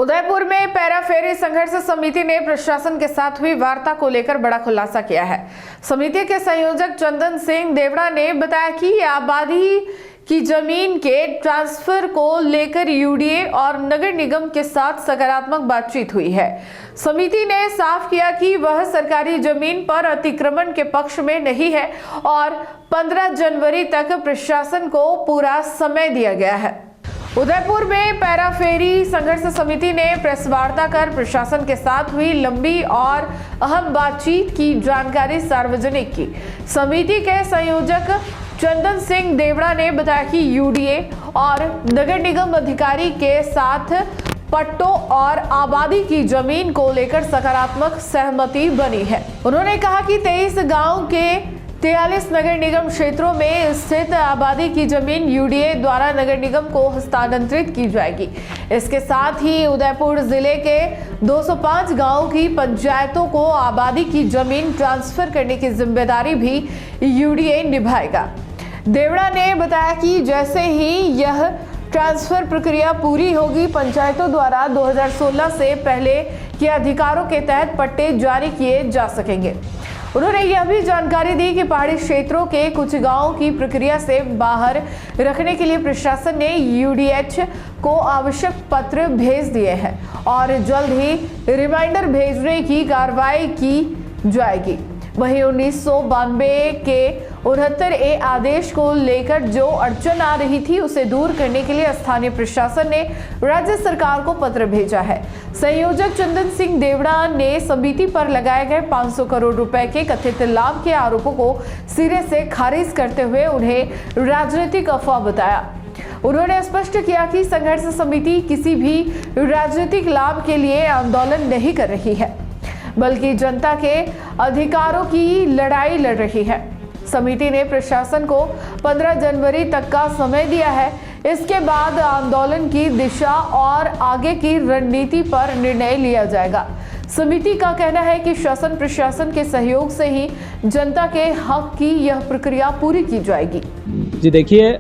उदयपुर में पैराफेरी संघर्ष समिति ने प्रशासन के साथ हुई वार्ता को लेकर बड़ा खुलासा किया है। समिति के संयोजक चंदन सिंह देवड़ा ने बताया कि आबादी की जमीन के ट्रांसफर को लेकर यूडीए और नगर निगम के साथ सकारात्मक बातचीत हुई है। समिति ने साफ किया कि वह सरकारी जमीन पर अतिक्रमण के पक्ष में नहीं है और 15 जनवरी तक प्रशासन को पूरा समय दिया गया है। उदयपुर में पैराफेरी संघर्ष समिति ने प्रेस वार्ता कर प्रशासन के साथ हुई लंबी और अहम बातचीत की जानकारी सार्वजनिक की। समिति के संयोजक चंदन सिंह देवड़ा ने बताया कि यूडीए और नगर निगम अधिकारी के साथ पट्टों और आबादी की जमीन को लेकर सकारात्मक सहमति बनी है। उन्होंने कहा कि 23 गांव के 43 नगर निगम क्षेत्रों में स्थित आबादी की जमीन यूडीए द्वारा नगर निगम को हस्तांतरित की जाएगी। इसके साथ ही उदयपुर जिले के 205 गांवों की पंचायतों को आबादी की जमीन ट्रांसफर करने की जिम्मेदारी भी यूडीए निभाएगा। देवड़ा ने बताया कि जैसे ही यह ट्रांसफर प्रक्रिया पूरी होगी, पंचायतों द्वारा 2016 से पहले के अधिकारों के तहत पट्टे जारी किए जा सकेंगे। उन्होंने यह भी जानकारी दी कि पहाड़ी क्षेत्रों के कुछ गांवों की प्रक्रिया से बाहर रखने के लिए प्रशासन ने यूडीएच को आवश्यक पत्र भेज दिए हैं और जल्द ही रिमाइंडर भेजने की कार्रवाई की जाएगी। वहीं 1992 के 69A आदेश को लेकर जो अड़चन आ रही थी उसे दूर करने के लिए स्थानीय प्रशासन ने राज्य सरकार को पत्र भेजा है। संयोजक चंदन सिंह देवड़ा ने समिति पर लगाए गए 500 करोड़ रुपए के कथित लाभ के आरोपों को सिरे से खारिज करते हुए उन्हें राजनीतिक अफवाह बताया। उन्होंने स्पष्ट किया कि संघर्ष समिति किसी भी राजनीतिक लाभ के लिए आंदोलन नहीं कर रही है, बल्कि जनता के अधिकारों की लड़ाई लड़ रही है। समिति ने प्रशासन को 15 जनवरी तक का समय दिया है। इसके बाद आंदोलन की दिशा और आगे की रणनीति पर निर्णय लिया जाएगा। समिति का कहना है कि शासन प्रशासन के सहयोग से ही जनता के हक की यह प्रक्रिया पूरी की जाएगी। जी देखिए,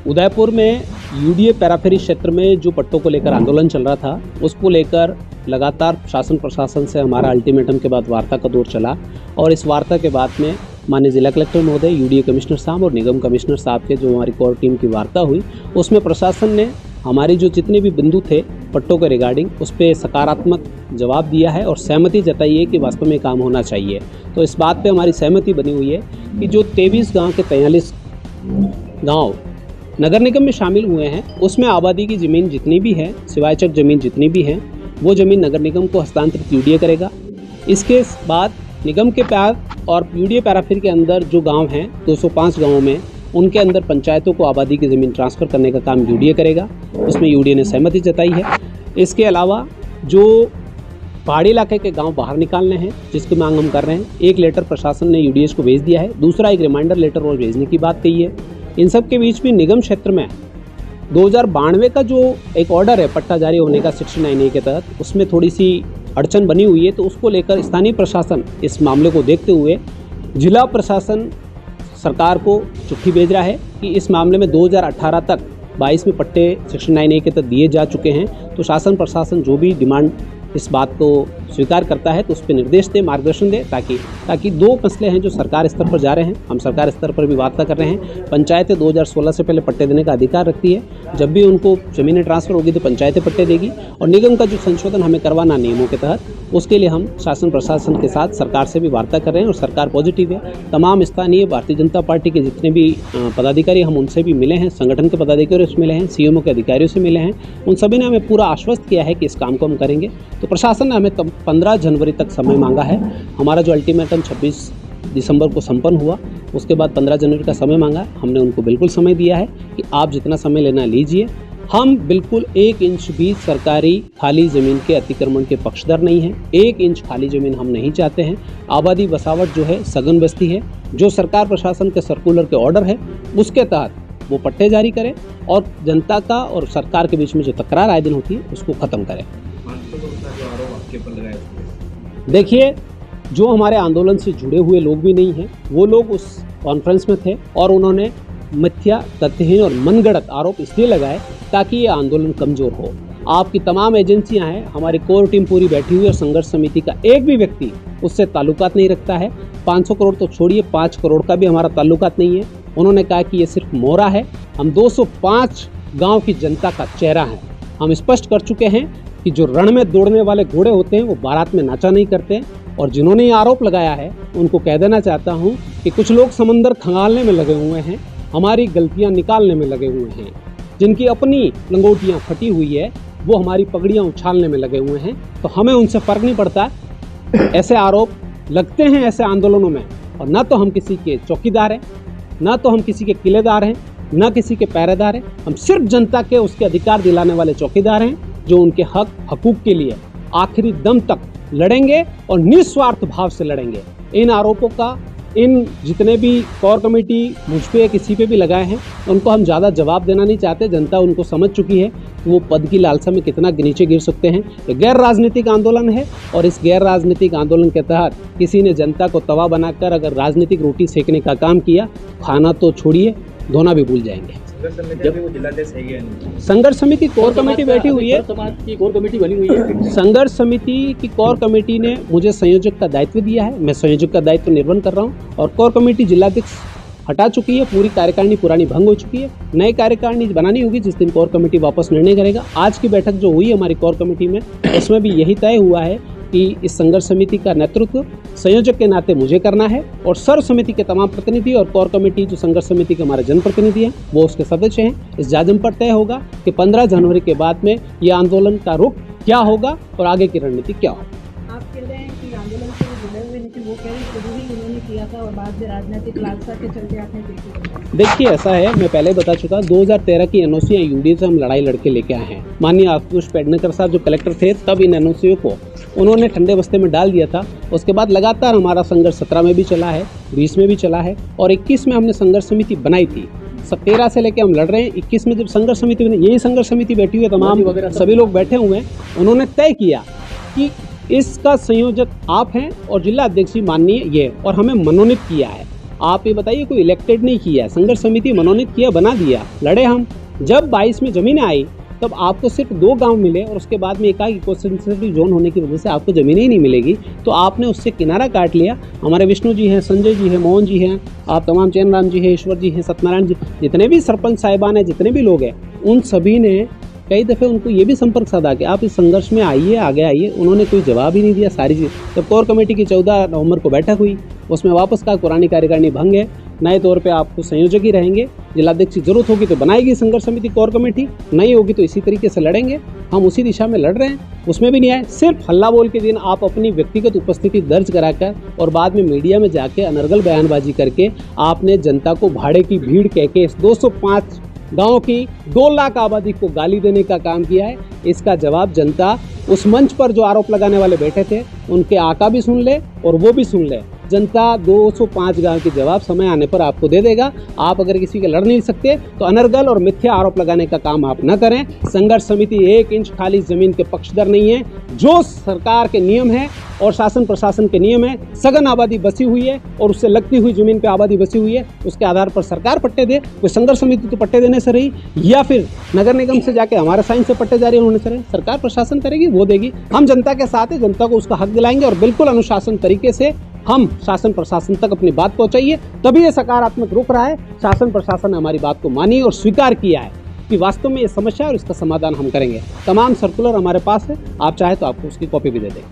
उदयपुर में यूडीए पैराफेरी क्षेत्र में जो पट्टों को लेकर आंदोलन चल रहा था, उसको लेकर लगातार शासन प्रशासन से हमारा अल्टीमेटम के बाद वार्ता का दौर चला और इस वार्ता के बाद में माननीय जिला कलेक्टर महोदय, यूडीए कमिश्नर साहब और निगम कमिश्नर साहब के जो हमारी कोर टीम की वार्ता हुई, उसमें प्रशासन ने हमारी जो जितने भी बिंदु थे पट्टों के रिगार्डिंग उस पर सकारात्मक जवाब दिया है और सहमति जताई है कि वास्तव में काम होना चाहिए। तो इस बात पे हमारी सहमति बनी हुई है कि जो 23 गाँव के 43 गाँव नगर निगम में शामिल हुए हैं, उसमें आबादी की ज़मीन जितनी भी है, सिवायचक ज़मीन जितनी भी है, वो ज़मीन नगर निगम को हस्तांतरित यूडीए करेगा। इसके बाद निगम के प्यार और यूडीए पैराफेरी के अंदर जो गांव हैं 205 गांवों में, उनके अंदर पंचायतों को आबादी की ज़मीन ट्रांसफ़र करने का काम यूडीए करेगा। उसमें यूडीए ने सहमति जताई है। इसके अलावा जो पहाड़ी इलाके के गांव बाहर निकालने हैं, जिसकी मांग हम कर रहे हैं, एक लेटर प्रशासन ने यूडीएच को भेज दिया है, दूसरा एक रिमाइंडर लेटर और भेजने की बात कही है। इन सब के बीच भी निगम क्षेत्र में 2092 का जो एक ऑर्डर है पट्टा जारी होने का 69A के तहत, उसमें थोड़ी सी अड़चन बनी हुई है। तो उसको लेकर स्थानीय प्रशासन इस मामले को देखते हुए जिला प्रशासन सरकार को चिट्ठी भेज रहा है कि इस मामले में 2018 तक 22 में पट्टे 69A के तहत दिए जा चुके हैं। तो शासन प्रशासन जो भी डिमांड इस बात को स्वीकार करता है तो उस पर निर्देश दे, मार्गदर्शन दे, ताकि दो मसले हैं जो सरकार स्तर पर जा रहे हैं, हम सरकार स्तर पर भी वार्ता कर रहे हैं। पंचायतें 2016 से पहले पट्टे देने का अधिकार रखती है। जब भी उनको ज़मीनें ट्रांसफ़र होगी तो पंचायतें पट्टे देगी और निगम का जो संशोधन हमें करवाना नियमों के तहत, उसके लिए हम शासन प्रशासन के साथ सरकार से भी वार्ता कर रहे हैं और सरकार पॉजिटिव है। तमाम स्थानीय भारतीय जनता पार्टी के जितने भी पदाधिकारी हम उनसे भी मिले हैं, संगठन के पदाधिकारियों से मिले हैं, सीएमओ के अधिकारियों से मिले हैं, उन सभी ने हमें पूरा आश्वस्त किया है कि इस काम को हम करेंगे। तो प्रशासन ने हमें 15 जनवरी तक समय मांगा है। हमारा जो अल्टीमेटम 26 दिसंबर को संपन्न हुआ, उसके बाद 15 जनवरी का समय मांगा। हमने उनको बिल्कुल समय दिया है कि आप जितना समय लेना लीजिए। हम बिल्कुल 1 इंच भी सरकारी खाली ज़मीन के अतिक्रमण के पक्षधर नहीं हैं। 1 इंच खाली ज़मीन हम नहीं चाहते हैं। आबादी बसावट जो है सघन बस्ती है, जो सरकार प्रशासन के सर्कुलर के ऑर्डर है उसके तहत वो पट्टे जारी करें और जनता का और सरकार के बीच में जो तकरार आए दिन होती है उसको ख़त्म करें। देखिए, जो हमारे आंदोलन से जुड़े हुए लोग भी नहीं हैं, वो लोग उस कॉन्फ्रेंस में थे और उन्होंने मिथ्या, तथ्यहीन और मनगढ़ंत आरोप इसलिए लगाए ताकि ये आंदोलन कमज़ोर हो। आपकी तमाम एजेंसियां हैं, हमारी कोर टीम पूरी बैठी हुई है और संघर्ष समिति का एक भी व्यक्ति उससे ताल्लुकात नहीं रखता है। 500 करोड़ तो छोड़िए, 5 करोड़ का भी हमारा ताल्लुकात नहीं है। उन्होंने कहा कि ये सिर्फ मोहरा है। हम 205 गांव की जनता का चेहरा है। हम स्पष्ट कर चुके हैं कि जो रण में दौड़ने वाले घोड़े होते हैं वो बारात में नाचा नहीं करते। और जिन्होंने ये आरोप लगाया है उनको कह देना चाहता हूँ कि कुछ लोग समंदर खंगालने में लगे हुए हैं, हमारी गलतियाँ निकालने में लगे हुए हैं। जिनकी अपनी लंगोटियाँ फटी हुई है वो हमारी पगड़ियाँ उछालने में लगे हुए हैं। तो हमें उनसे फ़र्क नहीं पड़ता। ऐसे आरोप लगते हैं ऐसे आंदोलनों में, और ना तो हम किसी के चौकीदार हैं, ना तो हम किसी के किलेदार हैं, ना किसी के पहरेदार हैं। हम सिर्फ जनता के उसके अधिकार दिलाने वाले चौकीदार हैं, जो उनके हकूक़ के लिए आखिरी दम तक लड़ेंगे और निस्वार्थ भाव से लड़ेंगे। इन आरोपों का इन जितने भी कोर कमेटी मुझ पे किसी पे भी लगाए हैं उनको हम ज़्यादा जवाब देना नहीं चाहते। जनता उनको समझ चुकी है कि वो पद की लालसा में कितना नीचे गिर सकते हैं। ये गैर राजनीतिक आंदोलन है और इस गैर राजनीतिक आंदोलन के तहत किसी ने जनता को तवा बनाकर अगर राजनीतिक रोटी सेकने का काम किया, खाना तो छोड़िए, धोना भी भूल जाएंगे। संघर्ष समिति कोर कमेटी बैठी हुई है, समाज की कोर कमेटी बनी हुई है। संघर्ष समिति की कोर कमेटी ने मुझे संयोजक का दायित्व दिया है। मैं संयोजक का दायित्व निर्वहन कर रहा हूं और कोर कमेटी जिलाध्यक्ष हटा चुकी है। पूरी कार्यकारिणी पुरानी भंग हो चुकी है। नई कार्यकारिणी बनानी होगी जिस दिन कोर कमेटी वापस निर्णय करेगा। आज की बैठक जो हुई हमारी कोर कमेटी में, उसमें भी यही तय हुआ है कि इस संघर्ष समिति का नेतृत्व संयोजक के नाते मुझे करना है और सर्व समिति के तमाम प्रतिनिधि और कोर कमेटी जो संघर्ष समिति के हमारे जनप्रतिनिधि हैं वो उसके सदस्य हैं। इस जाजम पर तय होगा कि 15 जनवरी के बाद में ये आंदोलन का रुख क्या होगा और आगे की रणनीति क्या होगी। आप कह रहे हैं कि आंदोलन से जुड़े हुए, लेकिन वो कह रहे हैं शुरू ही उन्होंने किया था और बाद में राजनीतिक लालसा के चलते आपने देखी। देखिए ऐसा है, मैं पहले बता चुका, 2013 की एनओसी यूडीए से हम लड़ाई लड़के लेके आए हैं। माननीय आशुतोष पेडनेकर साहब जो कलेक्टर थे तब इन एनओसीओ को उन्होंने ठंडे बस्ते में डाल दिया था। उसके बाद लगातार हमारा संघर्ष 17 में भी चला है, 20 में भी चला है और 21 में हमने संघर्ष समिति बनाई थी। 13 से लेके हम लड़ रहे हैं। 21 में जब संघर्ष समिति बनी, यही संघर्ष समिति बैठी हुई है, तमाम सभी लोग बैठे हुए हैं। उन्होंने तय किया कि इसका संयोजक आप हैं और जिला अध्यक्ष माननीय ये, और हमें मनोनीत किया है। आप ये बताइए, कोई इलेक्टेड नहीं किया है, संघर्ष समिति मनोनीत किया, बना दिया, लड़े हम। जब 22 में जमीनें आई तब आपको सिर्फ 2 गांव मिले और उसके बाद में एक इको सेंसिटिव जोन होने की वजह से आपको ज़मीनें ही नहीं मिलेगी, तो आपने उससे किनारा काट लिया। हमारे विष्णु जी हैं, संजय जी हैं, मोहन जी हैं, आप तमाम चैन राम जी हैं, ईश्वर जी हैं, सत्यनारायण जी, जितने भी सरपंच साहिबान हैं, जितने भी लोग हैं, उन सभी ने कई दफ़े उनको ये भी संपर्क साधा कि आप इस संघर्ष में आइए, आगे आइए। उन्होंने कोई जवाब ही नहीं दिया। सारी चीज़ जब कोर कमेटी की 14 नवंबर को बैठक हुई, उसमें वापस का पुरानी कार्यकारिणी भंग है, नए तौर पे आपको संयोजक ही रहेंगे। जिलाध्यक्ष की जरूरत होगी तो बनाएगी संघर्ष समिति कोर कमेटी, नहीं होगी तो इसी तरीके से लड़ेंगे। हम उसी दिशा में लड़ रहे हैं, उसमें भी नहीं आए। सिर्फ हल्ला बोल के दिन आप अपनी व्यक्तिगत उपस्थिति दर्ज कराकर और बाद में मीडिया में जाके अनर्गल बयानबाजी करके आपने जनता को भाड़े की भीड़ कह के इस 205 गाँव की 2 लाख आबादी को गाली देने का काम किया है। इसका जवाब जनता उस मंच पर जो आरोप लगाने वाले बैठे थे उनके आका भी सुन ले और वो भी सुन ले। जनता 205 गांव के जवाब समय आने पर आपको दे देगा। आप अगर किसी के लड़ नहीं सकते तो अनर्गल और मिथ्या आरोप लगाने का काम आप न करें। संघर्ष समिति 1 इंच खाली जमीन के पक्षधर नहीं है। जो सरकार के नियम है और शासन प्रशासन के नियम है, सघन आबादी बसी हुई है और उससे लगती हुई जमीन पे आबादी बसी हुई है, उसके आधार पर सरकार पट्टे दे। कोई संघर्ष समिति तो पट्टे देने से रही, या फिर नगर निगम से जाके हमारे साइन से पट्टे जारी होने से रही। सरकार प्रशासन करेगी, वो देगी। हम जनता के साथ है, जनता को उसका हक दिलाएंगे और बिल्कुल अनुशासन तरीके से हम शासन प्रशासन तक अपनी बात पहुंचाइए, तभी ये सकारात्मक रुख रहा है। शासन प्रशासन ने हमारी बात को मानी और स्वीकार किया है कि वास्तव में ये समस्या है और इसका समाधान हम करेंगे। तमाम सर्कुलर हमारे पास है, आप चाहे तो आपको उसकी कॉपी भी दे देंगे।